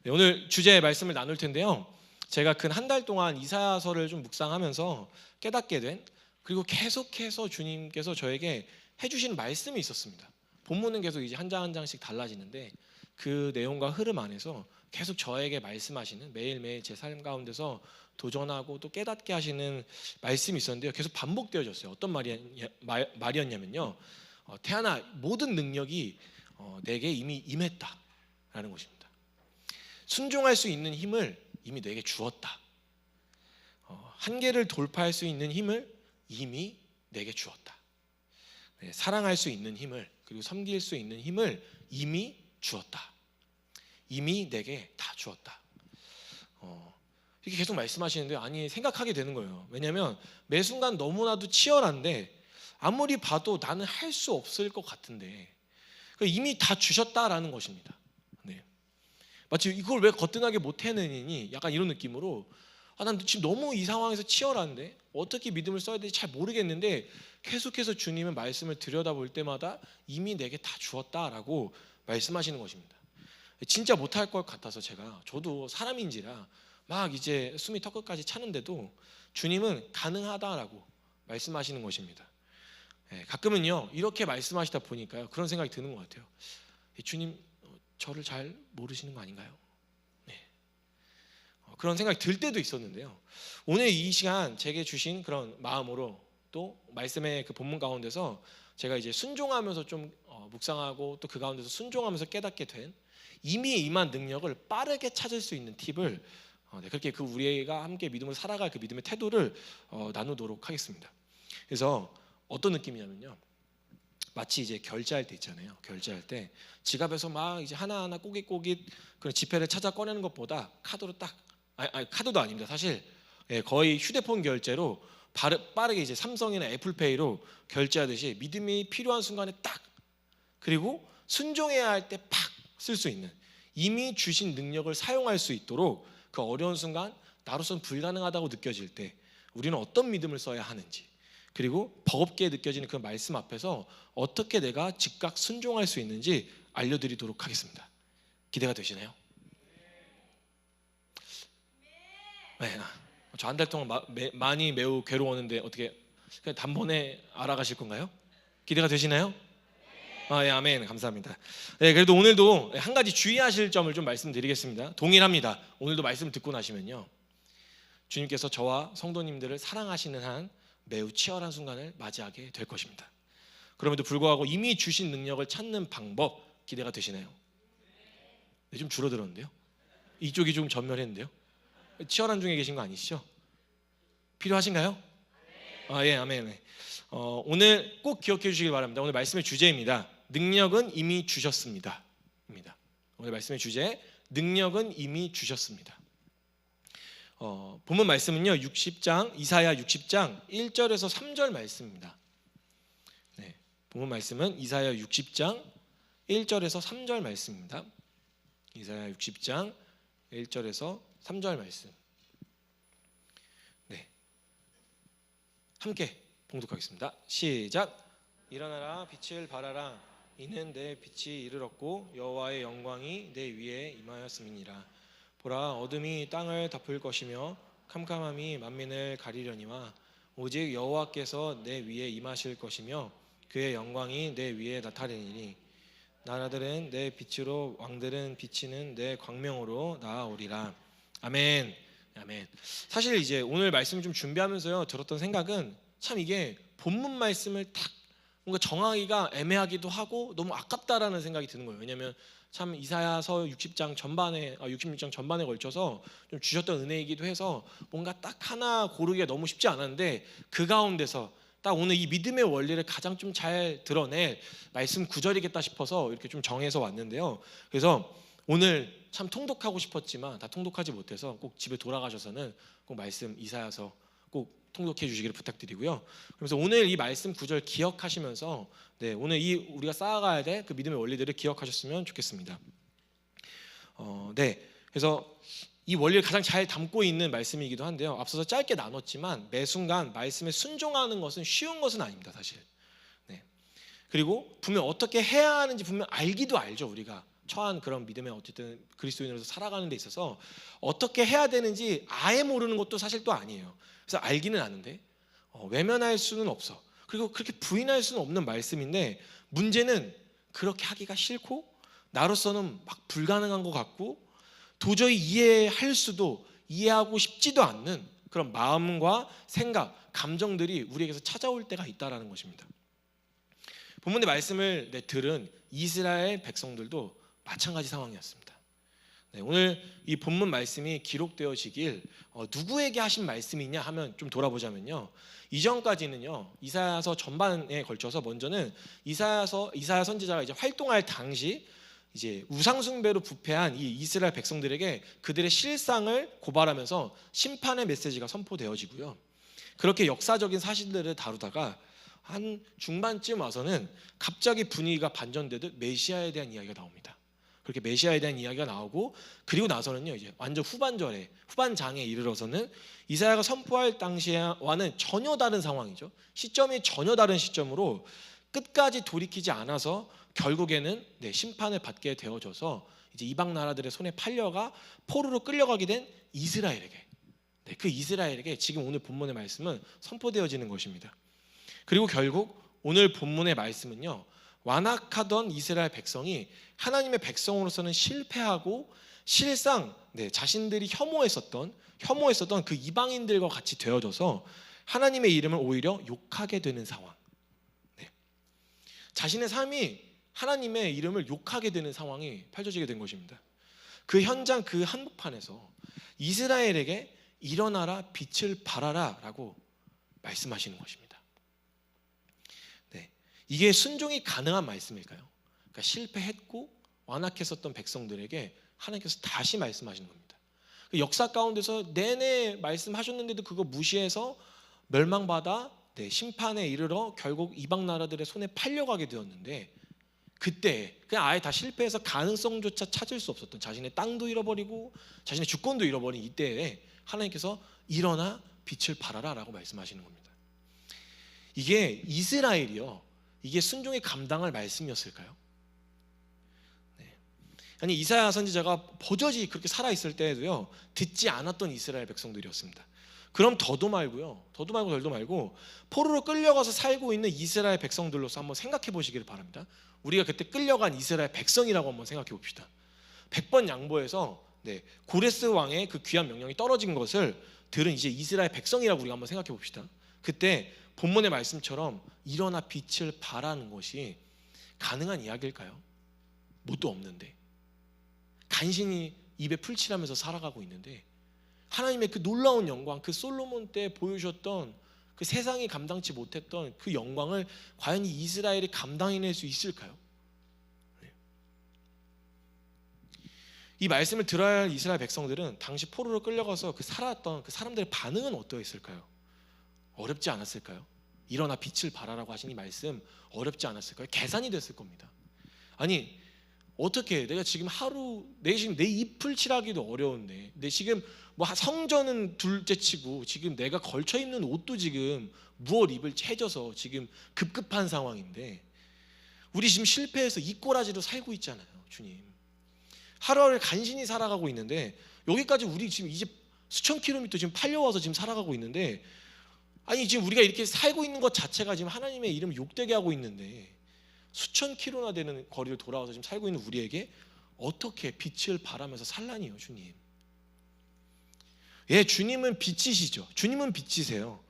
네, 오늘 주제의 말씀을 나눌 텐데요. 제가 근 한 달 동안 이사야서를 좀 묵상하면서 깨닫게 된, 그리고 계속해서 주님께서 저에게 해주신 말씀이 있었습니다. 본문은 계속 이제 한 장 한 장씩 달라지는데 그 내용과 흐름 안에서 계속 저에게 말씀하시는, 매일매일 제 삶 가운데서 도전하고 또 깨닫게 하시는 말씀이 있었는데요. 계속 반복되어졌어요. 어떤 말이었냐면요. 태아나, 모든 능력이 내게 이미 임했다라는 것입니다. 순종할 수 있는 힘을 이미 내게 주었다. 한계를 돌파할 수 있는 힘을 이미 내게 주었다. 네, 사랑할 수 있는 힘을, 그리고 섬길 수 있는 힘을 이미 주었다. 이미 내게 다 주었다. 이렇게 계속 말씀하시는데, 아니, 생각하게 되는 거예요. 왜냐하면 매 순간 너무나도 치열한데 아무리 봐도 나는 할 수 없을 것 같은데 이미 다 주셨다라는 것입니다. 네. 마치 이걸 왜 거뜬하게 못 해내니, 약간 이런 느낌으로, 난 지금 너무 이 상황에서 치열한데 어떻게 믿음을 써야 될지 잘 모르겠는데 계속해서 주님은 말씀을 들여다볼 때마다 이미 내게 다 주었다라고 말씀하시는 것입니다. 진짜 못할 것 같아서 저도 사람인지라 막 이제 숨이 턱끝까지 차는데도 주님은 가능하다라고 말씀하시는 것입니다. 가끔은요, 이렇게 말씀하시다 보니까요, 그런 생각이 드는 것 같아요. 주님, 저를 잘 모르시는 거 아닌가요? 네. 그런 생각이 들 때도 있었는데요. 오늘 이 시간 제게 주신 그런 마음으로 또 말씀의 그 본문 가운데서 제가 이제 순종하면서 좀 묵상하고 또 그 가운데서 순종하면서 깨닫게 된 이미 임한 능력을 빠르게 찾을 수 있는 팁을 그렇게 그 우리가 함께 믿음을 살아갈 그 믿음의 태도를 나누도록 하겠습니다. 그래서 어떤 느낌이냐면요, 마치 이제 결제할 때 있잖아요. 결제할 때 지갑에서 막 이제 하나하나 꼬깃꼬깃 그런 지폐를 찾아 꺼내는 것보다 카드로 딱, 카드도 아닙니다. 사실 거의 휴대폰 결제로 빠르게 이제 삼성이나 애플페이로 결제하듯이 믿음이 필요한 순간에 딱, 그리고 순종해야 할 때 팍 쓸 수 있는, 이미 주신 능력을 사용할 수 있도록 그 어려운 순간 나로서는 불가능하다고 느껴질 때 우리는 어떤 믿음을 써야 하는지, 그리고 버겁게 느껴지는 그 말씀 앞에서 어떻게 내가 즉각 순종할 수 있는지 알려드리도록 하겠습니다. 기대가 되시나요? 네. 저 한 달 동안 많이 매우 괴로웠는데 어떻게 그냥 단번에 알아가실 건가요? 기대가 되시나요? 예, 아멘. 감사합니다. 네, 그래도 오늘도 한 가지 주의하실 점을 좀 말씀드리겠습니다. 동일합니다. 오늘도 말씀을 듣고 나시면요, 주님께서 저와 성도님들을 사랑하시는 한 매우 치열한 순간을 맞이하게 될 것입니다. 그럼에도 불구하고 이미 주신 능력을 찾는 방법, 기대가 되시나요? 네, 좀 줄어들었는데요. 이쪽이 좀 전멸했는데요. 치열한 중에 계신 거 아니시죠? 필요하신가요? 예, 아멘. 오늘 꼭 기억해 주시길 바랍니다. 오늘 말씀의 주제입니다. 능력은 이미 주셨습니다. 입니다. 오늘 말씀의 주제, 능력은 이미 주셨습니다. 본문 말씀은요, 60장, 이사야 60장 1절에서 3절 말씀입니다. 네, 본문 말씀은 이사야 60장 1절에서 3절 말씀입니다. 이사야 60장 1절에서 3절 말씀. 네, 함께 봉독하겠습니다. 시작. 일어나라, 빛을 발하라. 이는 내 빛이 이르렀고 여호와의 영광이 내 위에 임하였음이니라. 보라, 어둠이 땅을 덮을 것이며 캄캄함이 만민을 가리려니와 오직 여호와께서 내 위에 임하실 것이며 그의 영광이 내 위에 나타내리니 나라들은 내 빛으로, 왕들은 비치는 내 광명으로 나아오리라. 아멘. 아멘. 사실 이제 오늘 말씀 좀 준비하면서요, 들었던 생각은 참 이게 본문 말씀을 딱 뭔가 정하기가 애매하기도 하고 너무 아깝다라는 생각이 드는 거예요. 왜냐하면 참 이사야서 60장 전반에 66장 전반에 걸쳐서 좀 주셨던 은혜이기도 해서 뭔가 딱 하나 고르기가 너무 쉽지 않았는데, 그 가운데서 딱 오늘 이 믿음의 원리를 가장 좀 잘 드러낼 말씀 구절이겠다 싶어서 이렇게 좀 정해서 왔는데요. 그래서 오늘 참 통독하고 싶었지만 다 통독하지 못해서 꼭 집에 돌아가셔서는 꼭 말씀 이사야서 꼭 통독해 주시기를 부탁드리고요. 그래서 오늘 이 말씀 구절 기억하시면서 오늘 이 우리가 쌓아가야 될 그 믿음의 원리들을 기억하셨으면 좋겠습니다. 그래서 이 원리를 가장 잘 담고 있는 말씀이기도 한데요. 앞서서 짧게 나눴지만 매 순간 말씀에 순종하는 것은 쉬운 것은 아닙니다, 사실. 그리고 분명 어떻게 해야 하는지 분명 알기도 알죠, 우리가. 처한 그런 믿음의 어쨌든 그리스도인으로서 살아가는 데 있어서 어떻게 해야 되는지 아예 모르는 것도 사실 또 아니에요. 그래서 알기는 아는데 외면할 수는 없어. 그리고 그렇게 부인할 수는 없는 말씀인데, 문제는 그렇게 하기가 싫고 나로서는 막 불가능한 것 같고 도저히 이해할 수도 이해하고 싶지도 않는 그런 마음과 생각, 감정들이 우리에게서 찾아올 때가 있다라는 것입니다. 본문의 말씀을 들은 이스라엘 백성들도 마찬가지 상황이었습니다. 오늘 이 본문 말씀이 기록되어지길 누구에게 하신 말씀이냐 하면 좀 돌아보자면요, 이전까지는요 이사야서 전반에 걸쳐서 먼저는 이사야 선지자가 이제 활동할 당시 이제 우상숭배로 부패한 이 이스라엘 백성들에게 그들의 실상을 고발하면서 심판의 메시지가 선포되어지고요, 그렇게 역사적인 사실들을 다루다가 한 중반쯤 와서는 갑자기 분위기가 반전되듯 메시아에 대한 이야기가 나옵니다. 그렇게 메시아에 대한 이야기가 나오고, 그리고 나서는요 이제 완전 후반장에 이르러서는 이사야가 선포할 당시와는 전혀 다른 상황이죠. 시점이 전혀 다른 시점으로 끝까지 돌이키지 않아서 결국에는 심판을 받게 되어져서 이제 이방 나라들의 손에 팔려가 포로로 끌려가게 된 이스라엘에게, 그 이스라엘에게 지금 오늘 본문의 말씀은 선포되어지는 것입니다. 그리고 결국 오늘 본문의 말씀은요, 완악하던 이스라엘 백성이 하나님의 백성으로서는 실패하고 실상 자신들이 혐오했었던 그 이방인들과 같이 되어져서 하나님의 이름을 오히려 욕하게 되는 상황, 자신의 삶이 하나님의 이름을 욕하게 되는 상황이 펼쳐지게 된 것입니다. 그 현장, 그 한복판에서 이스라엘에게 일어나라, 빛을 발하라 라고 말씀하시는 것입니다. 이게 순종이 가능한 말씀일까요? 그러니까 실패했고 완악했었던 백성들에게 하나님께서 다시 말씀하시는 겁니다. 역사 가운데서 내내 말씀하셨는데도 그거 무시해서 멸망받아 심판에 이르러 결국 이방 나라들의 손에 팔려가게 되었는데, 그때 그냥 아예 다 실패해서 가능성조차 찾을 수 없었던 자신의 땅도 잃어버리고 자신의 주권도 잃어버린 이때에 하나님께서 일어나 빛을 발하라 라고 말씀하시는 겁니다. 이게 이스라엘이요, 이게 순종이 감당할 말씀이었을까요? 아니, 이사야 선지자가 버젓이 그렇게 살아있을 때에도요 듣지 않았던 이스라엘 백성들이었습니다. 그럼 더도 말고 덜도 말고 포로로 끌려가서 살고 있는 이스라엘 백성들로서 한번 생각해 보시기를 바랍니다. 우리가 그때 끌려간 이스라엘 백성이라고 한번 생각해 봅시다. 100번 양보해서 고레스 왕의 그 귀한 명령이 떨어진 것을 들은 이제 이스라엘 백성이라고 우리가 한번 생각해 봅시다. 그때 본문의 말씀처럼 일어나 빛을 발하는 것이 가능한 이야기일까요? 뭣도 없는데, 간신히 입에 풀칠하면서 살아가고 있는데 하나님의 그 놀라운 영광, 그 솔로몬 때 보여주셨던 그 세상이 감당치 못했던 그 영광을 과연 이 이스라엘이 감당해낼 수 있을까요? 이 말씀을 들어야 할 이스라엘 백성들은 당시 포로로 끌려가서 살아왔던 그 사람들의 반응은 어떠했을까요? 어렵지 않았을까요? 일어나 빛을 발하라고 하신 이 말씀 어렵지 않았을까요? 계산이 됐을 겁니다. 아니, 어떻게 내가 지금 내 잎을 칠하기도 어려운데, 내 지금 뭐 성전은 둘째치고 지금 내가 걸쳐 입는 옷도 지금 무얼 입을 채져서 지금 급급한 상황인데, 우리 지금 실패해서 이 꼬라지로 살고 있잖아요. 주님, 하루하루 간신히 살아가고 있는데 여기까지 우리 지금 이제 수천 킬로미터 지금 팔려와서 지금 살아가고 있는데, 아니 지금 우리가 이렇게 살고 있는 것 자체가 지금 하나님의 이름 욕되게 하고 있는데 수천 킬로나 되는 거리를 돌아와서 지금 살고 있는 우리에게 어떻게 빛을 발하면서 살라니요, 주님? 주님은 빛이시죠. 주님은 빛이세요.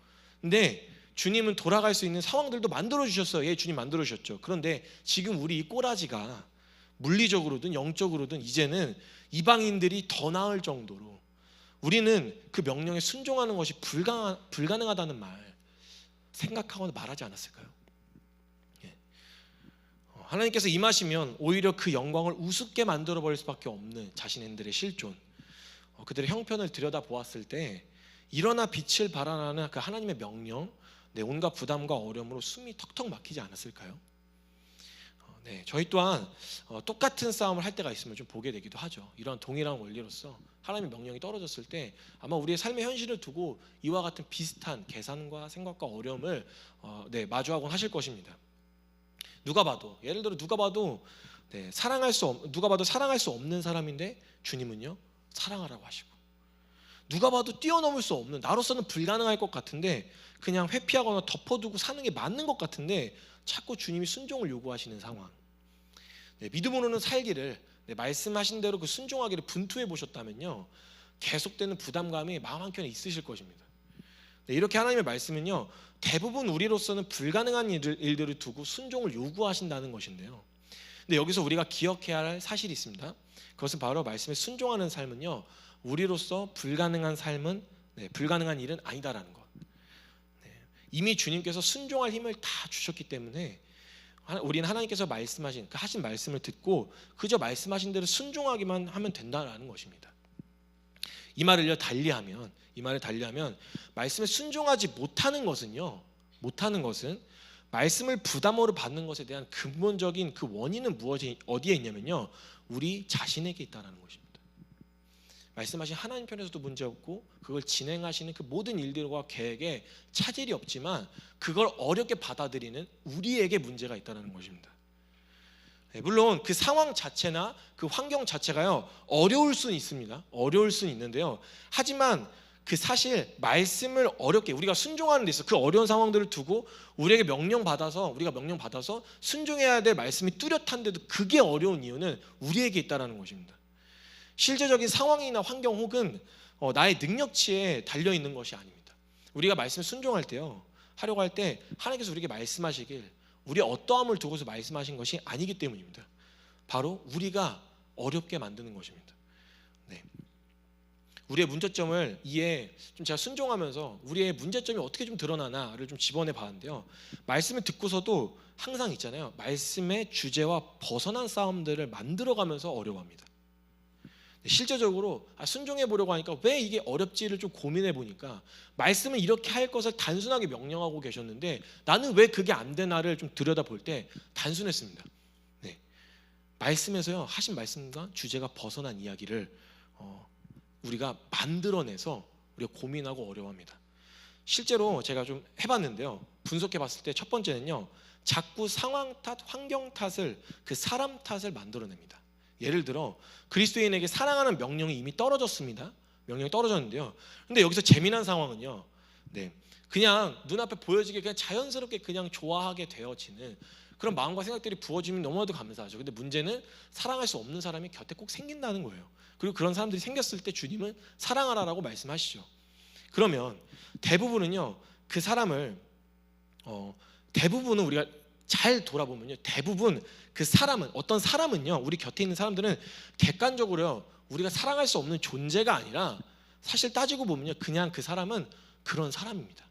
근데 주님은 돌아갈 수 있는 상황들도 만들어 주셨어요. 주님 만들어 주셨죠. 그런데 지금 우리 이 꼬라지가 물리적으로든 영적으로든 이제는 이방인들이 더 나을 정도로 우리는 그 명령에 순종하는 것이 불가능하다는 말 생각하고 말하지 않았을까요? 하나님께서 임하시면 오히려 그 영광을 우습게 만들어버릴 수밖에 없는 자신들의 실존, 그들의 형편을 들여다보았을 때 일어나 빛을 발하라는 그 하나님의 명령, 온갖 부담과 어려움으로 숨이 턱턱 막히지 않았을까요? 저희 또한 똑같은 싸움을 할 때가 있으면 좀 보게 되기도 하죠. 이런 동일한 원리로서 하나님의 명령이 떨어졌을 때 아마 우리의 삶의 현실을 두고 이와 같은 비슷한 계산과 생각과 어려움을 마주하곤 하실 것입니다. 예를 들어 누가 봐도 네, 누가 봐도 사랑할 수 없는 사람인데 주님은요 사랑하라고 하시고, 누가 봐도 뛰어넘을 수 없는, 나로서는 불가능할 것 같은데 그냥 회피하거나 덮어두고 사는 게 맞는 것 같은데 자꾸 주님이 순종을 요구하시는 상황. 네, 믿음으로는 살기를, 네, 말씀하신 대로 그 순종하기를 분투해 보셨다면요 계속되는 부담감이 마음 한켠에 있으실 것입니다. 네, 이렇게 하나님의 말씀은요 대부분 우리로서는 불가능한 일들을 두고 순종을 요구하신다는 것인데요, 근데 여기서 우리가 기억해야 할 사실이 있습니다. 그것은 바로 말씀에 순종하는 삶은요 우리로서 불가능한 삶은, 네, 불가능한 일은 아니다라는 것. 네, 이미 주님께서 순종할 힘을 다 주셨기 때문에 우리는 하나님께서 말씀하신 그 하신 말씀을 듣고 그저 말씀하신 대로 순종하기만 하면 된다라는 것입니다. 이 말을 달리하면 말씀에 순종하지 못하는 것은 말씀을 부담으로 받는 것에 대한 근본적인 그 원인은 어디에 있냐면요 우리 자신에게 있다는 것입니다. 말씀하신 하나님 편에서도 문제 없고 그걸 진행하시는 그 모든 일들과 계획에 차질이 없지만 그걸 어렵게 받아들이는 우리에게 문제가 있다는 것입니다. 물론 그 상황 자체나 그 환경 자체가요 어려울 수는 있습니다. 어려울 수는 있는데요, 하지만 그 사실 말씀을 어렵게 우리가 순종하는 데 있어 그 어려운 상황들을 두고 우리가 명령 받아서 순종해야 될 말씀이 뚜렷한데도 그게 어려운 이유는 우리에게 있다는 것입니다. 실제적인 상황이나 환경 혹은 나의 능력치에 달려 있는 것이 아닙니다. 우리가 말씀을 순종할 때요 하려고 할 때 하나님께서 우리에게 말씀하시길 우리의 어떠함을 두고서 말씀하신 것이 아니기 때문입니다. 바로 우리가 어렵게 만드는 것입니다. 네. 우리의 문제점을 제가 순종하면서 우리의 문제점이 어떻게 좀 드러나나를 좀 집어내 봤는데요, 말씀을 듣고서도 항상 있잖아요, 말씀의 주제와 벗어난 싸움들을 만들어가면서 어려워합니다. 실제적으로 순종해 보려고 하니까 왜 이게 어렵지를 좀 고민해 보니까 말씀은 이렇게 할 것을 단순하게 명령하고 계셨는데 나는 왜 그게 안 되나를 좀 들여다볼 때 단순했습니다. 네. 말씀에서요 하신 말씀과 주제가 벗어난 이야기를 우리가 만들어내서 우리가 고민하고 어려워합니다. 실제로 제가 좀 해봤는데요, 분석해 봤을 때 첫 번째는요 자꾸 상황 탓, 환경 탓을, 그 사람 탓을 만들어냅니다. 예를 들어 그리스도인에게 사랑하는 명령이 이미 떨어졌습니다. 명령이 떨어졌는데요, 근데 여기서 재미난 상황은요, 네, 그냥 눈앞에 보여지게 그냥 자연스럽게 그냥 좋아하게 되어지는 그런 마음과 생각들이 부어지면 너무나도 감사하죠. 근데 문제는 사랑할 수 없는 사람이 곁에 꼭 생긴다는 거예요. 그리고 그런 사람들이 생겼을 때 주님은 사랑하라라고 말씀하시죠. 그러면 대부분은요 그 사람을 대부분은 우리가 잘 돌아보면요 대부분 그 사람은 어떤 사람은요 우리 곁에 있는 사람들은 객관적으로요 우리가 사랑할 수 없는 존재가 아니라 사실 따지고 보면요 그냥 그 사람은 그런 사람입니다.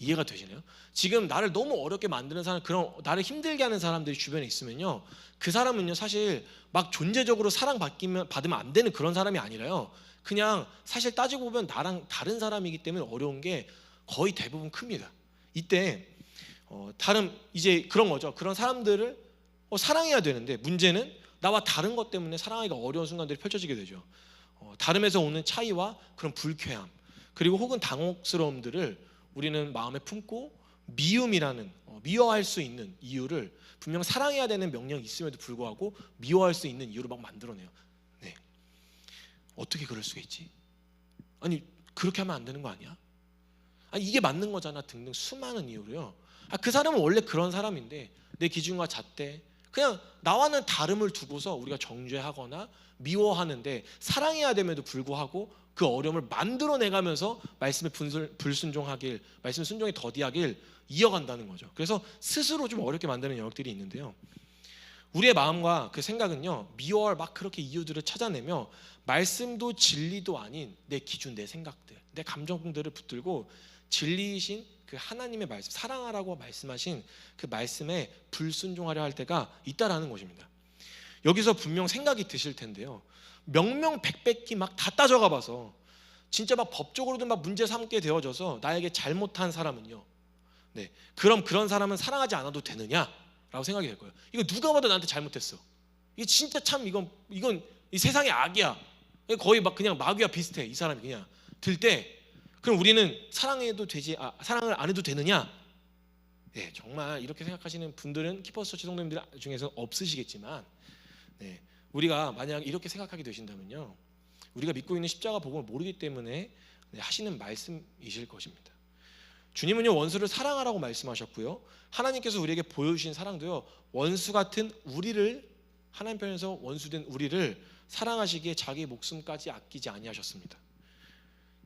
이해가 되시나요? 지금 나를 너무 어렵게 만드는 사람, 그런 나를 힘들게 하는 사람들이 주변에 있으면요 그 사람은요 사실 막 존재적으로 사랑받으면 안 되는 그런 사람이 아니라요 그냥 사실 따지고 보면 나랑 다른 사람이기 때문에 어려운 게 거의 대부분 큽니다. 이때 이제 그런 거죠. 그런 사람들을 사랑해야 되는데 문제는 나와 다른 것 때문에 사랑하기가 어려운 순간들이 펼쳐지게 되죠. 다름에서 오는 차이와 그런 불쾌함 그리고 혹은 당혹스러움들을 우리는 마음에 품고 미워할 수 있는 이유를 분명 사랑해야 되는 명령이 있음에도 불구하고 미워할 수 있는 이유를 막 만들어내요. 네. 어떻게 그럴 수가 있지? 아니 그렇게 하면 안 되는 거 아니야? 아니 이게 맞는 거잖아 등등 수많은 이유로요. 그 사람은 원래 그런 사람인데 내 기준과 잣대 그냥 나와는 다름을 두고서 우리가 정죄하거나 미워하는데 사랑해야 됨에도 불구하고 그 어려움을 만들어내가면서 말씀에 불순종하길, 말씀 순종에 더디하길 이어간다는 거죠. 그래서 스스로 좀 어렵게 만드는 영역들이 있는데요, 우리의 마음과 그 생각은요 미워할 막 그렇게 이유들을 찾아내며 말씀도 진리도 아닌 내 기준, 내 생각들, 내 감정들을 붙들고 진리이신 그 하나님의 말씀, 사랑하라고 말씀하신 그 말씀에 불순종하려 할 때가 있다라는 것입니다. 여기서 분명 생각이 드실 텐데요, 명명백백히 막 다 따져가 봐서 진짜 막 법적으로도 막 문제 삼게 되어져서 나에게 잘못한 사람은요, 네, 그럼 그런 사람은 사랑하지 않아도 되느냐라고 생각이 될 거예요. 이거 누가 봐도 나한테 잘못했어. 이게 진짜 참 이건 이 세상의 악이야. 거의 막 그냥 마귀와 비슷해. 이 사람이 그냥 들 때 그럼 우리는 사랑을 안 해도 되느냐? 네, 정말 이렇게 생각하시는 분들은 키퍼스 처치 성도님들 중에서 없으시겠지만 네, 우리가 만약 이렇게 생각하게 되신다면요, 우리가 믿고 있는 십자가 복음을 모르기 때문에 하시는 말씀이실 것입니다. 주님은요, 원수를 사랑하라고 말씀하셨고요, 하나님께서 우리에게 보여주신 사랑도요, 원수 같은 우리를, 하나님 편에서 원수된 우리를 사랑하시기에 자기 목숨까지 아끼지 아니하셨습니다.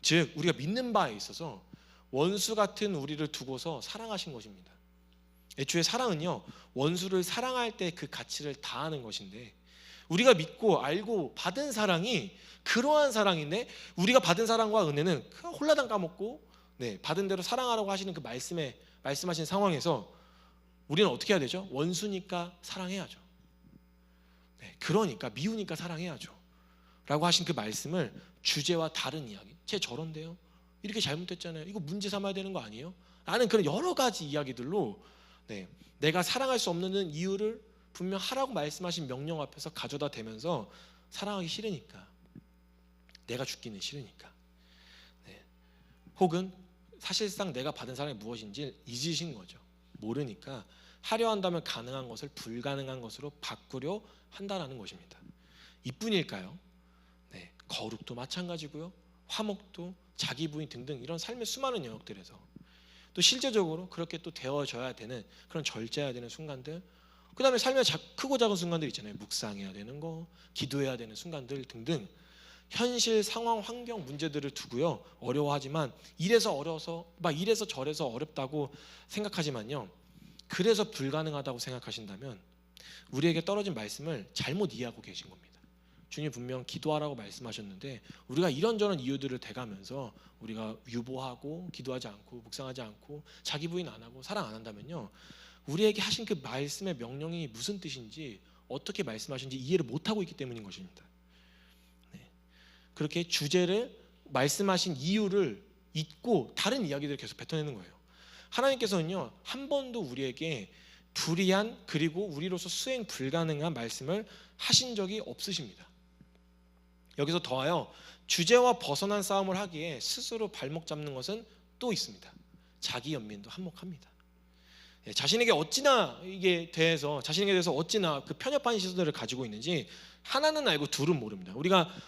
즉 우리가 믿는 바에 있어서 원수 같은 우리를 두고서 사랑하신 것입니다. 애초에 사랑은요, 원수를 사랑할 때 그 가치를 다하는 것인데, 우리가 믿고 알고 받은 사랑이 그러한 사랑인데, 우리가 받은 사랑과 은혜는 홀라당 까먹고 받은 대로 사랑하라고 하시는 그 말씀하신 상황에서 우리는 어떻게 해야 되죠? 원수니까 사랑해야죠. 그러니까 미우니까 사랑해야죠 라고 하신 그 말씀을 주제와 다른 이야기, 쟤 저런데요, 이렇게 잘못했잖아요, 이거 문제 삼아야 되는 거 아니에요? 라는 그런 여러 가지 이야기들로 내가 사랑할 수 없는 이유를 분명 하라고 말씀하신 명령 앞에서 가져다 대면서 사랑하기 싫으니까, 내가 죽기는 싫으니까, 혹은 사실상 내가 받은 사랑이 무엇인지 잊으신 거죠. 모르니까 하려 한다면 가능한 것을 불가능한 것으로 바꾸려 한다라는 것입니다. 이뿐일까요? 거룩도 마찬가지고요, 화목도, 자기 부인 등등 이런 삶의 수많은 영역들에서 또 실제적으로 그렇게 또 되어져야 되는 그런 절제해야 되는 순간들, 그 다음에 삶의 크고 작은 순간들 있잖아요. 묵상해야 되는 거, 기도해야 되는 순간들 등등, 현실 상황 환경 문제들을 두고요, 어려워하지만 이래서 어려서 막 이래서 저래서 어렵다고 생각하지만요, 그래서 불가능하다고 생각하신다면 우리에게 떨어진 말씀을 잘못 이해하고 계신 겁니다. 주님 분명 기도하라고 말씀하셨는데 우리가 이런저런 이유들을 대가면서 우리가 유보하고 기도하지 않고 묵상하지 않고 자기 부인 안 하고 사랑 안 한다면요, 우리에게 하신 그 말씀의 명령이 무슨 뜻인지, 어떻게 말씀하신지 이해를 못하고 있기 때문인 것입니다. 그렇게 주제를, 말씀하신 이유를 잊고 다른 이야기들을 계속 뱉어내는 거예요. 하나님께서는요, 한 번도 우리에게 불의한, 그리고 우리로서 수행 불가능한 말씀을 하신 적이 없으십니다. 여기서 더하여 주제와 벗어난 싸움을 하기에 스스로 발목 잡는 것은 또 있습니다. 자기 연민도 한몫합니다. 자신에게 대해서 어찌나 그 편협한 시선들을 가지고 있는지 하나는 알고 둘은 모릅니다.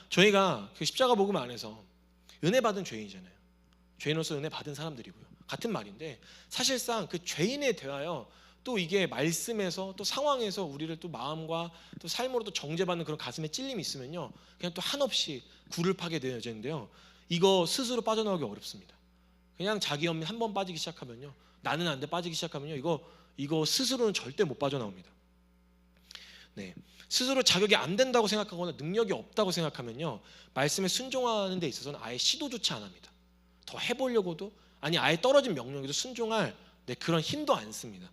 저희가 그 십자가 복음 안에서 은혜 받은 죄인이잖아요. 죄인으로서 은혜 받은 사람들이고요. 같은 말인데 사실상 그 죄인에 대하여 또 이게 말씀에서 또 상황에서 우리를 또 마음과 또 삶으로 또 정죄받는 그런 가슴에 찔림이 있으면요, 그냥 또 한없이 굴을 파게 되어지는데요, 이거 스스로 빠져나오기 어렵습니다. 그냥 자기 연민 한 번 빠지기 시작하면요, 나는 안 돼 빠지기 시작하면요, 이거 스스로는 절대 못 빠져나옵니다. 스스로 자격이 안 된다고 생각하거나 능력이 없다고 생각하면요, 말씀에 순종하는 데 있어서는 아예 시도조차 안 합니다. 더 해보려고도, 아니 아예 떨어진 명령에도 순종할 그런 힘도 안 씁니다.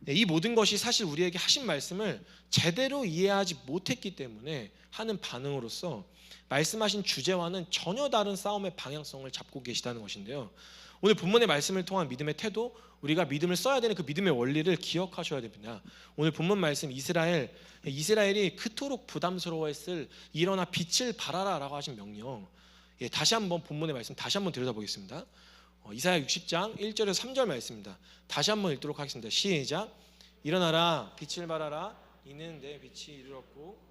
이 모든 것이 사실 우리에게 하신 말씀을 제대로 이해하지 못했기 때문에 하는 반응으로서 말씀하신 주제와는 전혀 다른 싸움의 방향성을 잡고 계시다는 것인데요, 오늘 본문의 말씀을 통한 믿음의 태도, 우리가 믿음을 써야 되는 그 믿음의 원리를 기억하셔야 됩니다. 오늘 본문 말씀, 이스라엘이 그토록 부담스러워했을 일어나 빛을 발하라 라고 하신 명령, 다시 한번 본문의 말씀 다시 한번 들여다보겠습니다. 이사야 60장 1절에서 3절 말씀입니다. 다시 한번 읽도록 하겠습니다. 시작. 일어나라, 빛을 발하라, 이는 내 빛이 이르렀고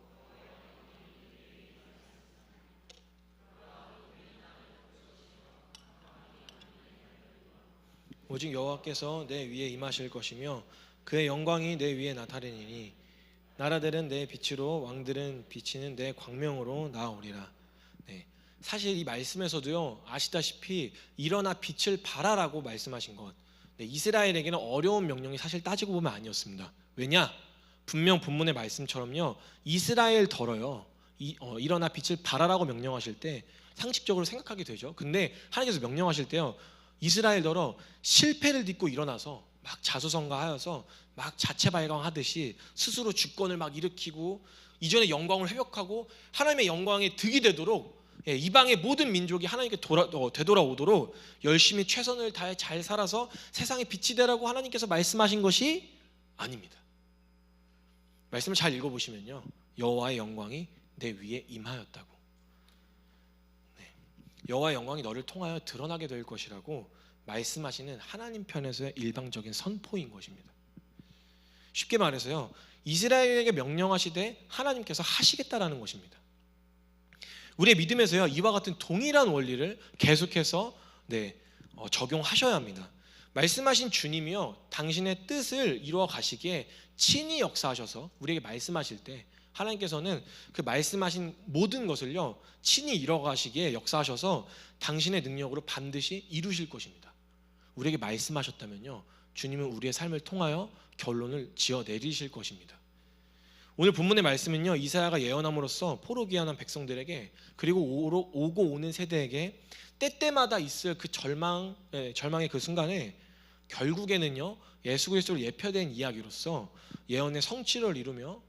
오직 여호와께서 내 위에 임하실 것이며 그의 영광이 내 위에 나타내리니 나라들은 내 빛으로, 왕들은 비치는 내 광명으로 나아오리라. 사실 이 말씀에서도요, 아시다시피 일어나 빛을 발하라고 말씀하신 것, 이스라엘에게는 어려운 명령이 사실 따지고 보면 아니었습니다. 왜냐? 분명 본문의 말씀처럼요, 이스라엘더러요, 일어나 빛을 발하라고 명령하실 때 상식적으로 생각하게 되죠. 근데 하나님께서 명령하실 때요, 이스라엘더러 실패를 딛고 일어나서 막 자수성가하여서 막 자체 발광하듯이 스스로 주권을 막 일으키고 이전의 영광을 회복하고 하나님의 영광에 득이 되도록, 이방의 모든 민족이 하나님께 되돌아오도록 열심히 최선을 다해 잘 살아서 세상에 빛이 되라고 하나님께서 말씀하신 것이 아닙니다. 말씀을 잘 읽어보시면요, 여호와의 영광이 내 위에 임하였다고, 여호와의 영광이 너를 통하여 드러나게 될 것이라고 말씀하시는 하나님 편에서의 일방적인 선포인 것입니다. 쉽게 말해서요, 이스라엘에게 명령하시되 하나님께서 하시겠다라는 것입니다. 우리의 믿음에서요, 이와 같은 동일한 원리를 계속해서 적용하셔야 합니다. 말씀하신 주님이요, 당신의 뜻을 이루어 가시기에 친히 역사하셔서 우리에게 말씀하실 때 하나님께서는 그 말씀하신 모든 것을요 친히 이루어 가시기에 역사하셔서 당신의 능력으로 반드시 이루실 것입니다. 우리에게 말씀하셨다면요, 주님은 우리의 삶을 통하여 결론을 지어 내리실 것입니다. 오늘 본문의 말씀은요, 이사야가 예언함으로써 포로 귀환한 백성들에게, 그리고 오고 오는 세대에게 때때마다 있을 그 절망의 그 순간에 결국에는요 예수 그리스도를 예표된 이야기로서 예언의 성취를 이루며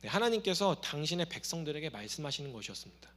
하나님께서 당신의 백성들에게 말씀하시는 것이었습니다.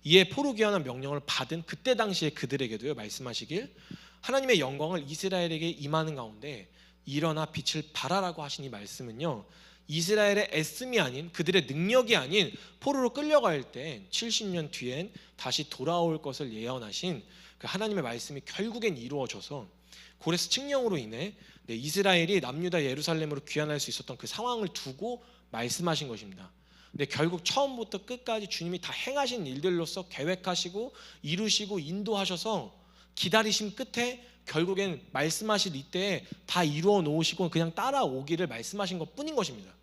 이에 포로 귀환한 명령을 받은 그때 당시에 그들에게도요 말씀하시길, 하나님의 영광을 이스라엘에게 임하는 가운데 일어나 빛을 발하라고 하신 이 말씀은요, 이스라엘의 애씀이 아닌, 그들의 능력이 아닌 포로로 끌려갈 때 70년 뒤엔 다시 돌아올 것을 예언하신 그 하나님의 말씀이 결국엔 이루어져서 고레스 칙령으로 인해 이스라엘이 남유다 예루살렘으로 귀환할 수 있었던 그 상황을 두고 말씀하신 것입니다. 근데 결국 처음부터 끝까지 주님이 다 행하신 일들로서 계획하시고 이루시고 인도하셔서 기다리신 끝에 결국엔 말씀하실 이때에 다 이루어 놓으시고 그냥 따라오기를 말씀하신 것 뿐인 것입니다.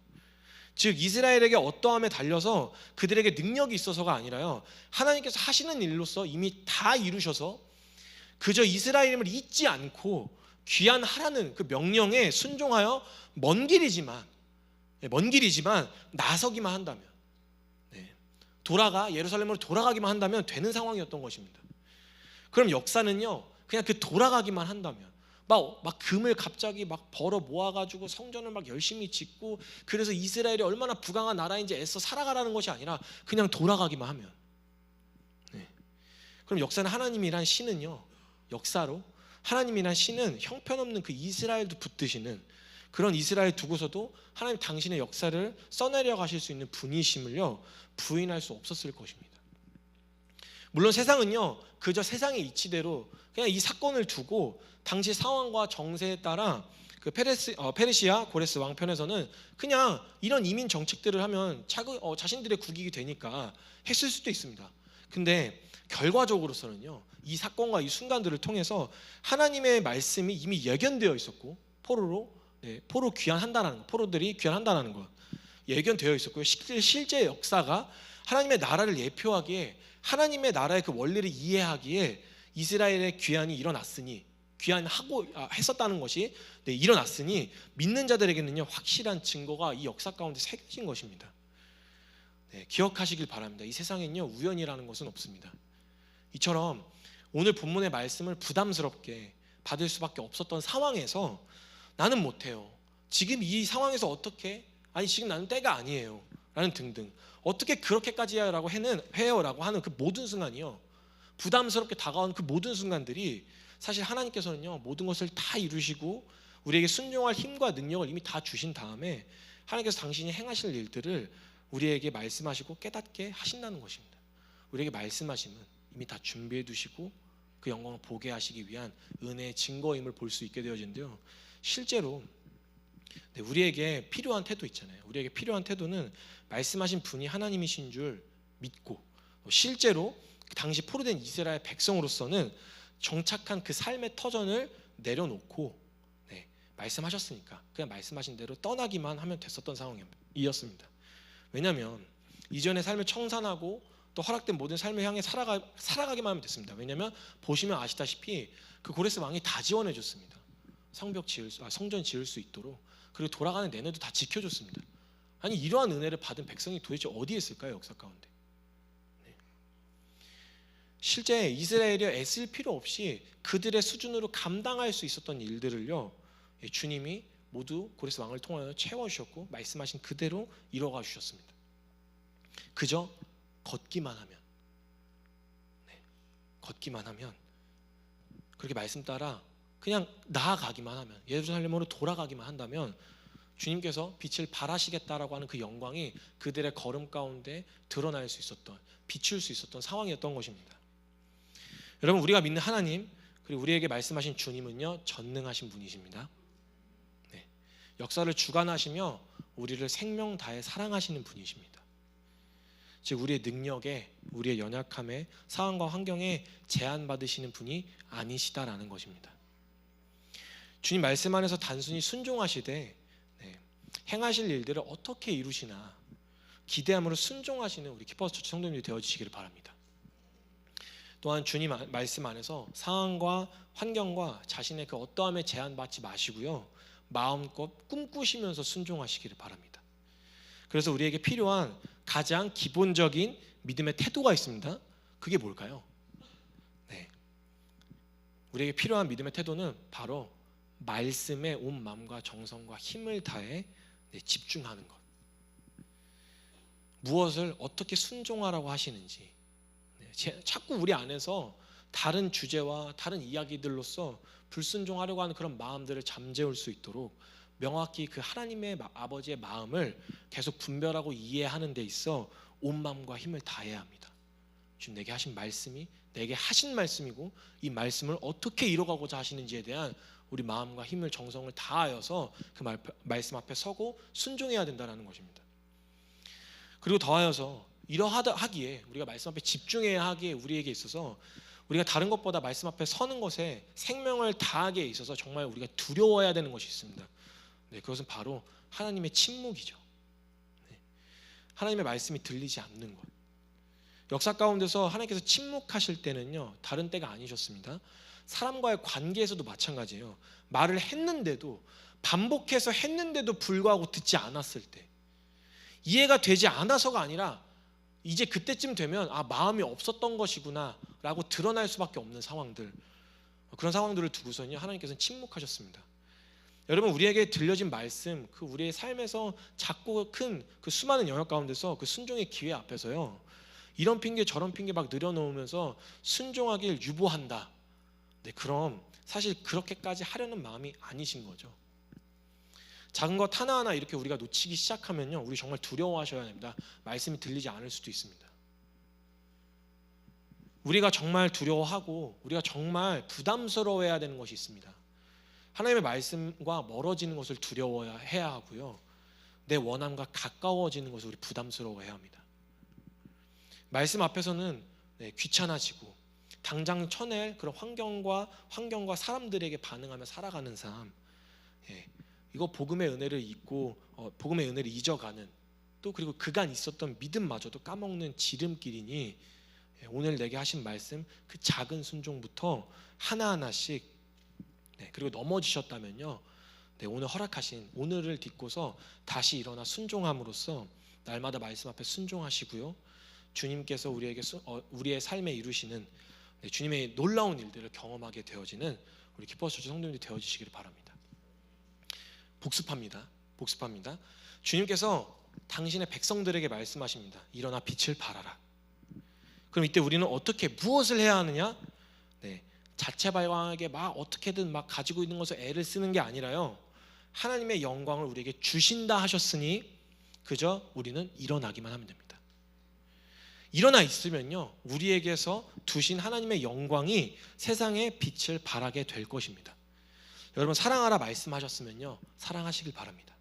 즉 이스라엘에게 어떠함에 달려서 그들에게 능력이 있어서가 아니라요, 하나님께서 하시는 일로서 이미 다 이루셔서 그저 이스라엘임을 잊지 않고 귀환하라는 그 명령에 순종하여 먼 길이지만 나서기만 한다면, 예루살렘으로 돌아가기만 한다면 되는 상황이었던 것입니다. 그럼 역사는요, 그냥 그 돌아가기만 한다면, 막 금을 갑자기 막 벌어 모아가지고 성전을 막 열심히 짓고, 그래서 이스라엘이 얼마나 부강한 나라인지 애써 살아가라는 것이 아니라 그냥 돌아가기만 하면, 그럼 역사는 하나님이란 신은요, 역사로 하나님이란 신은 형편없는 그 이스라엘도 붙드시는, 그런 이스라엘 두고서도 하나님 당신의 역사를 써내려 가실 수 있는 분이심을요 부인할 수 없었을 것입니다. 물론 세상은요 그저 세상의 이치대로 그냥 이 사건을 두고 당시 상황과 정세에 따라 그 페르시아 고레스 왕편에서는 그냥 이런 이민 정책들을 하면 자신들의 국익이 되니까 했을 수도 있습니다. 근데 결과적으로서는요, 이 사건과 이 순간들을 통해서 하나님의 말씀이 이미 예견되어 있었고, 포로 귀환한다는 것, 포로들이 귀환한다는 것 예견되어 있었고요. 실제 역사가 하나님의 나라를 예표하기에, 하나님의 나라의 그 원리를 이해하기에 이스라엘의 귀환이 일어났으니, 귀환하고 했었다는 것이 일어났으니 믿는 자들에게는요 확실한 증거가 이 역사 가운데 새겨진 것입니다. 기억하시길 바랍니다. 이 세상엔요 우연이라는 것은 없습니다. 이처럼 오늘 본문의 말씀을 부담스럽게 받을 수밖에 없었던 상황에서 나는 못해요, 지금 이 상황에서 어떻게, 지금 나는 때가 아니에요 라는 등등, 어떻게 그렇게까지 해요 라고 하는 그 모든 순간이요, 부담스럽게 다가온 그 모든 순간들이 사실 하나님께서는요 모든 것을 다 이루시고 우리에게 순종할 힘과 능력을 이미 다 주신 다음에 하나님께서 당신이 행하실 일들을 우리에게 말씀하시고 깨닫게 하신다는 것입니다. 우리에게 말씀하심은 이미 다 준비해 두시고 그 영광을 보게 하시기 위한 은혜의 증거임을 볼 수 있게 되어진데요, 실제로 우리에게 필요한 태도 있잖아요. 우리에게 필요한 태도는 말씀하신 분이 하나님이신 줄 믿고, 실제로 당시 포로된 이스라엘 백성으로서는 정착한 그 삶의 터전을 내려놓고 말씀하셨으니까 그냥 말씀하신 대로 떠나기만 하면 됐었던 상황이었습니다. 왜냐하면 이전의 삶을 청산하고 또 허락된 모든 삶을 향해 살아가기만 하면 됐습니다. 왜냐하면 보시면 아시다시피 그 고레스 왕이 다 지원해 줬습니다. 성전 지을 수 있도록, 그리고 돌아가는 내내도 다 지켜줬습니다. 이러한 은혜를 받은 백성이 도대체 어디에 있을까요, 역사 가운데? 실제 이스라엘이 애쓸 필요 없이 그들의 수준으로 감당할 수 있었던 일들을요 주님이 모두 고레스 왕을 통하여 채워주셨고 말씀하신 그대로 이뤄가 주셨습니다. 그저 걷기만 하면, 그렇게 말씀 따라 그냥 나아가기만 하면, 예루살렘으로 돌아가기만 한다면 주님께서 빛을 발하시겠다라고 하는 그 영광이 그들의 걸음 가운데 드러날 수 있었던, 비출 수 있었던 상황이었던 것입니다. 여러분, 우리가 믿는 하나님, 그리고 우리에게 말씀하신 주님은요 전능하신 분이십니다. 역사를 주관하시며 우리를 생명 다해 사랑하시는 분이십니다. 즉 우리의 능력에, 우리의 연약함에, 상황과 환경에 제한받으시는 분이 아니시다라는 것입니다. 주님 말씀 안에서 단순히 순종하시되 행하실 일들을 어떻게 이루시나 기대함으로 순종하시는 우리 키퍼스 처치 성도님들이 되어주시기를 바랍니다. 또한 주님 말씀 안에서 상황과 환경과 자신의 그 어떠함에 제한받지 마시고요, 마음껏 꿈꾸시면서 순종하시기를 바랍니다. 그래서 우리에게 필요한 가장 기본적인 믿음의 태도가 있습니다. 그게 뭘까요? 우리에게 필요한 믿음의 태도는 바로 말씀에 온 마음과 정성과 힘을 다해 집중하는 것. 무엇을 어떻게 순종하라고 하시는지 자꾸 우리 안에서 다른 주제와 다른 이야기들로서 불순종하려고 하는 그런 마음들을 잠재울 수 있도록 명확히 그 하나님의 아버지의 마음을 계속 분별하고 이해하는 데 있어 온 마음과 힘을 다해야 합니다. 지금 내게 하신 말씀이 내게 하신 말씀이고 이 말씀을 어떻게 이뤄가고자 하시는지에 대한 우리 마음과 힘을, 정성을 다하여서 그 말씀 앞에 서고 순종해야 된다는 것입니다. 그리고 더하여서 이러하기에, 우리가 말씀 앞에 집중해야 하기에 우리에게 있어서 우리가 다른 것보다 말씀 앞에 서는 것에 생명을 다하기에 있어서 정말 우리가 두려워해야 되는 것이 있습니다. 그것은 바로 하나님의 침묵이죠. 하나님의 말씀이 들리지 않는 것. 역사 가운데서 하나님께서 침묵하실 때는요, 다른 때가 아니셨습니다. 사람과의 관계에서도 마찬가지예요. 말을 했는데도, 반복해서 했는데도 불구하고 듣지 않았을 때, 이해가 되지 않아서가 아니라 이제 그때쯤 되면 마음이 없었던 것이구나 라고 드러날 수밖에 없는 상황들, 그런 상황들을 두고서는요, 하나님께서는 침묵하셨습니다. 여러분, 우리에게 들려진 말씀, 그 우리의 삶에서 작고 큰 그 수많은 영역 가운데서 그 순종의 기회 앞에서요, 이런 핑계 저런 핑계 막 늘어놓으면서 순종하길 유보한다. 그럼 사실 그렇게까지 하려는 마음이 아니신 거죠. 작은 것 하나하나 이렇게 우리가 놓치기 시작하면요, 우리 정말 두려워하셔야 됩니다. 말씀이 들리지 않을 수도 있습니다. 우리가 정말 두려워하고 우리가 정말 부담스러워해야 되는 것이 있습니다. 하나님의 말씀과 멀어지는 것을 두려워해야 하고요, 내 원함과 가까워지는 것을 우리 부담스러워해야 합니다. 말씀 앞에서는 귀찮아지고 당장 쳐낼 그런 환경과 사람들에게 반응하며 살아가는 삶, 이거 복음의 은혜를 잊고 복음의 은혜를 잊어가는, 또 그리고 그간 있었던 믿음마저도 까먹는 지름길이니 오늘 내게 하신 말씀, 그 작은 순종부터 하나하나씩, 그리고 넘어지셨다면요, 오늘 허락하신 오늘을 딛고서 다시 일어나 순종함으로써 날마다 말씀 앞에 순종하시고요, 주님께서 우리의 삶에 이루시는 주님의 놀라운 일들을 경험하게 되어지는 우리 키퍼스 처치 성도님들이 되어지시기를 바랍니다. 복습합니다. 주님께서 당신의 백성들에게 말씀하십니다. 일어나 빛을 발하라. 그럼 이때 우리는 무엇을 해야 하느냐? 자체발광하게 막 어떻게든 막 가지고 있는 것을 애를 쓰는 게 아니라요, 하나님의 영광을 우리에게 주신다 하셨으니 그저 우리는 일어나기만 하면 됩니다. 일어나 있으면요, 우리에게서 두신 하나님의 영광이 세상에 빛을 발하게 될 것입니다. 여러분, 사랑하라 말씀하셨으면요, 사랑하시길 바랍니다.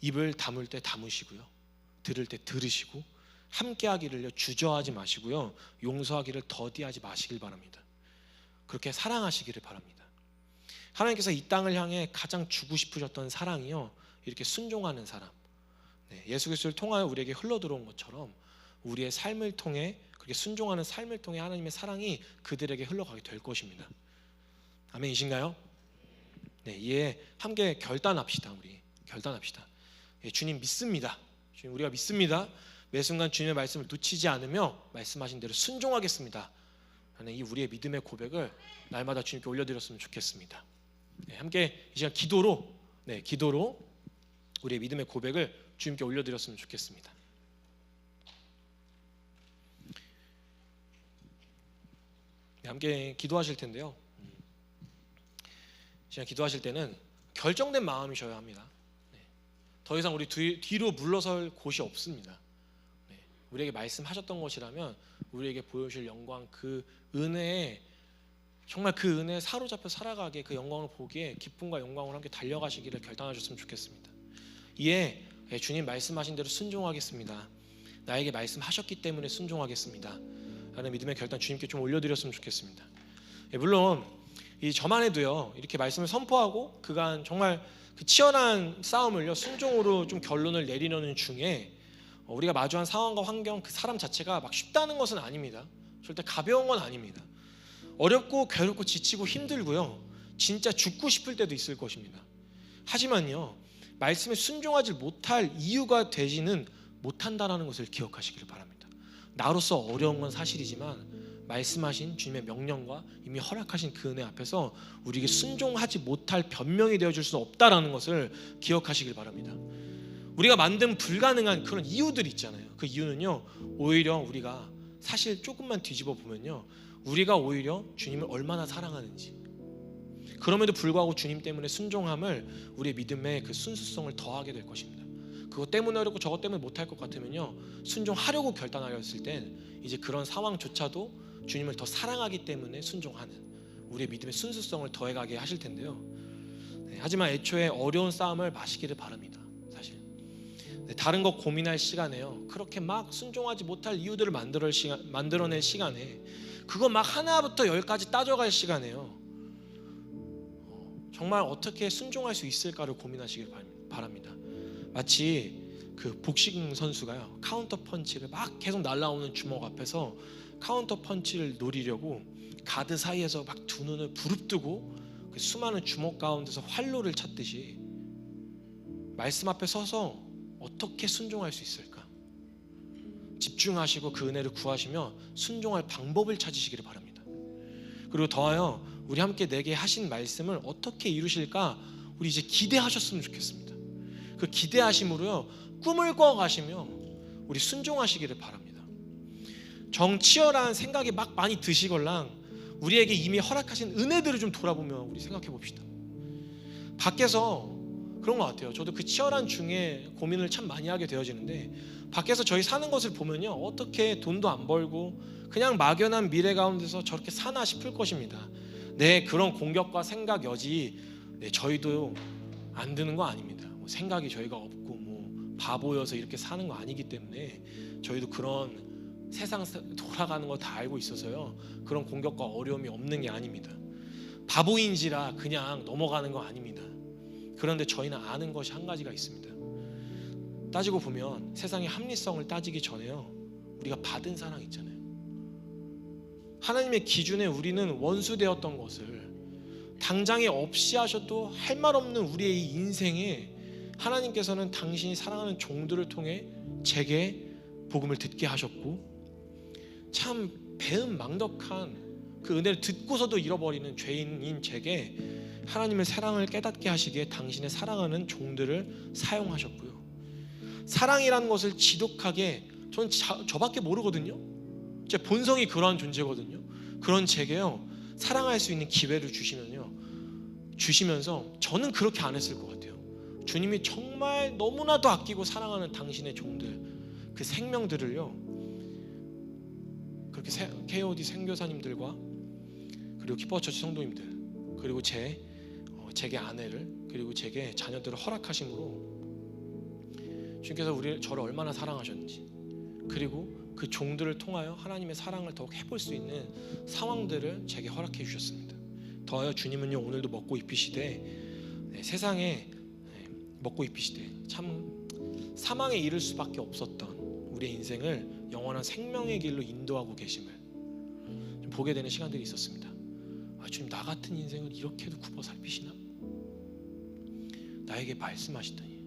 입을 다물 때 다무시고요, 들을 때 들으시고, 함께하기를 주저하지 마시고요, 용서하기를 더디하지 마시길 바랍니다. 그렇게 사랑하시기를 바랍니다. 하나님께서 이 땅을 향해 가장 주고 싶으셨던 사랑이요, 이렇게 순종하는 사람, 예수 그리스도를 통하여 우리에게 흘러들어온 것처럼 우리의 삶을 통해, 그렇게 순종하는 삶을 통해 하나님의 사랑이 그들에게 흘러가게 될 것입니다. 아멘이신가요? 이에 함께 결단합시다. 우리 결단합시다. 주님 믿습니다. 주님, 우리가 믿습니다. 매 순간 주님의 말씀을 놓치지 않으며 말씀하신 대로 순종하겠습니다 하는 이 우리의 믿음의 고백을 날마다 주님께 올려드렸으면 좋겠습니다. 함께 이 시간 기도로 우리의 믿음의 고백을 주님께 올려드렸으면 좋겠습니다. 함께 기도하실 텐데요, 시간 기도하실 때는 결정된 마음이셔야 합니다. 더 이상 우리 뒤로 물러설 곳이 없습니다. 우리에게 말씀하셨던 것이라면 우리에게 보여주실 영광, 그 은혜에, 정말 그 은혜에 사로잡혀 살아가게, 그 영광을 보기에 기쁨과 영광으로 함께 달려가시기를 결단하셨으면 좋겠습니다. 이에 주님 말씀하신 대로 순종하겠습니다. 나에게 말씀하셨기 때문에 순종하겠습니다 라는 믿음의 결단 주님께 좀 올려드렸으면 좋겠습니다. 물론 저만 해도요, 이렇게 말씀을 선포하고 그간 정말 그 치열한 싸움을요 순종으로 좀 결론을 내리려는 중에 우리가 마주한 상황과 환경, 그 사람 자체가 막 쉽다는 것은 아닙니다. 절대 가벼운 건 아닙니다. 어렵고 괴롭고 지치고 힘들고요, 진짜 죽고 싶을 때도 있을 것입니다. 하지만요, 말씀에 순종하지 못할 이유가 되지는 못한다는 것을 기억하시기를 바랍니다. 나로서 어려운 건 사실이지만 말씀하신 주님의 명령과 이미 허락하신 그 은혜 앞에서 우리에게 순종하지 못할 변명이 되어줄 수 없다는 것을 기억하시길 바랍니다. 우리가 만든 불가능한 그런 이유들이 있잖아요. 그 이유는요, 오히려 우리가 사실 조금만 뒤집어 보면요, 우리가 오히려 주님을 얼마나 사랑하는지, 그럼에도 불구하고 주님 때문에 순종함을 우리의 믿음의 그 순수성을 더하게 될 것입니다. 그것 때문에 어렵고 저것 때문에 못할 것 같으면요, 순종하려고 결단하였을 땐 이제 그런 상황조차도 주님을 더 사랑하기 때문에 순종하는 우리의 믿음의 순수성을 더해가게 하실 텐데요. 하지만 애초에 어려운 싸움을 마시기를 바랍니다. 사실 다른 거 고민할 시간에요, 그렇게 막 순종하지 못할 이유들을 만들어낼 시간에, 그거 막 하나부터 열까지 따져갈 시간에요, 정말 어떻게 순종할 수 있을까를 고민하시길 바랍니다. 마치 그 복싱 선수가요, 카운터 펀치를 막 계속 날라오는 주먹 앞에서 카운터 펀치를 노리려고 가드 사이에서 막 두 눈을 부릅뜨고 그 수많은 주먹 가운데서 활로를 찾듯이 말씀 앞에 서서 어떻게 순종할 수 있을까? 집중하시고 그 은혜를 구하시며 순종할 방법을 찾으시기를 바랍니다. 그리고 더하여 우리 함께 내게 하신 말씀을 어떻게 이루실까 우리 이제 기대하셨으면 좋겠습니다. 그 기대하심으로요, 꿈을 꿔가시며 우리 순종하시기를 바랍니다. 정치열한 생각이 막 많이 드시걸랑 우리에게 이미 허락하신 은혜들을 좀 돌아보며 우리 생각해 봅시다. 밖에서 그런 것 같아요. 저도 그 치열한 중에 고민을 참 많이 하게 되어지는데, 밖에서 저희 사는 것을 보면요, 어떻게 돈도 안 벌고 그냥 막연한 미래 가운데서 저렇게 사나 싶을 것입니다. 네, 그런 공격과 생각 여지 저희도 안 드는 거 아닙니다. 생각이 저희가 없고 바보여서 이렇게 사는 거 아니기 때문에 저희도 그런 세상 돌아가는 거 다 알고 있어서요, 그런 공격과 어려움이 없는 게 아닙니다. 바보인지라 그냥 넘어가는 거 아닙니다. 그런데 저희는 아는 것이 한 가지가 있습니다. 따지고 보면 세상의 합리성을 따지기 전에요, 우리가 받은 사랑 있잖아요. 하나님의 기준에 우리는 원수되었던 것을 당장에 없이 하셔도 할 말 없는 우리의 이 인생에 하나님께서는 당신이 사랑하는 종들을 통해 제게 복음을 듣게 하셨고, 참 배은망덕한 그 은혜를 듣고서도 잃어버리는 죄인인 제게 하나님의 사랑을 깨닫게 하시기에 당신의 사랑하는 종들을 사용하셨고요. 사랑이라는 것을 지독하게 전 저밖에 모르거든요. 제 본성이 그러한 존재거든요. 그런 제게요, 사랑할 수 있는 기회를 주시면서 저는 그렇게 안 했을 것 같아요. 주님이 정말 너무나도 아끼고 사랑하는 당신의 종들, 그 생명들을요, 그렇게 KOD 선교사님들과 그리고 키퍼처치 성도님들, 그리고 제게 아내를, 그리고 제게 자녀들을 허락하심으로 주님께서 저를 얼마나 사랑하셨는지, 그리고 그 종들을 통하여 하나님의 사랑을 더욱 해볼 수 있는 상황들을 제게 허락해 주셨습니다. 더하여 주님은요, 오늘도 먹고 입히시되 세상에 먹고 입히시되 참 사망에 이를 수밖에 없었던 우리의 인생을 영원한 생명의 길로 인도하고 계심을 좀 보게 되는 시간들이 있었습니다. 주님, 나 같은 인생을 이렇게도 굽어 살피시나? 나에게 말씀하시더니,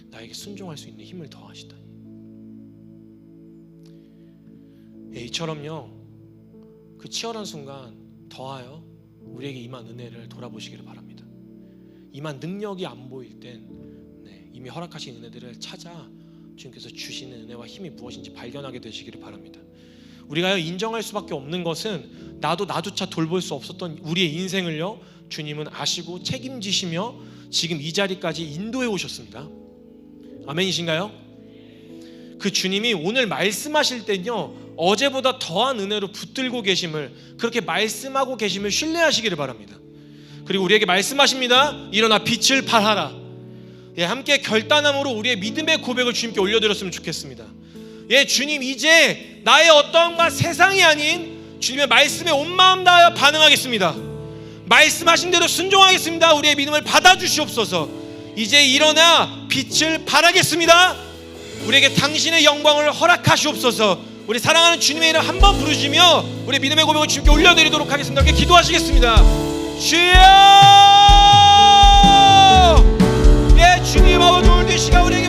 나에게 순종할 수 있는 힘을 더하시더니, 이처럼요, 그 치열한 순간 더하여 우리에게 임한 은혜를 돌아보시기를 바랍니다. 임한 능력이 안 보일 땐 이미 허락하신 은혜들을 찾아 주님께서 주시는 은혜와 힘이 무엇인지 발견하게 되시기를 바랍니다. 우리가 인정할 수밖에 없는 것은 나조차 돌볼 수 없었던 우리의 인생을요, 주님은 아시고 책임지시며 지금 이 자리까지 인도해 오셨습니다. 아멘이신가요? 그 주님이 오늘 말씀하실 때는요, 어제보다 더한 은혜로 붙들고 계심을, 그렇게 말씀하고 계심을 신뢰하시기를 바랍니다. 그리고 우리에게 말씀하십니다. 일어나 빛을 발하라. 함께 결단함으로 우리의 믿음의 고백을 주님께 올려드렸으면 좋겠습니다. 주님, 이제 나의 어떠함과 세상이 아닌 주님의 말씀에 온 마음 다하여 반응하겠습니다. 말씀하신 대로 순종하겠습니다. 우리의 믿음을 받아주시옵소서. 이제 일어나 빛을 발하겠습니다. 우리에게 당신의 영광을 허락하시옵소서. 우리 사랑하는 주님의 이름 한번 부르시며 우리 믿음의 고백을 주님께 올려드리도록 하겠습니다. 함께 기도하시겠습니다. 주여! 주님 아버지, 오늘 이 시간 우리에게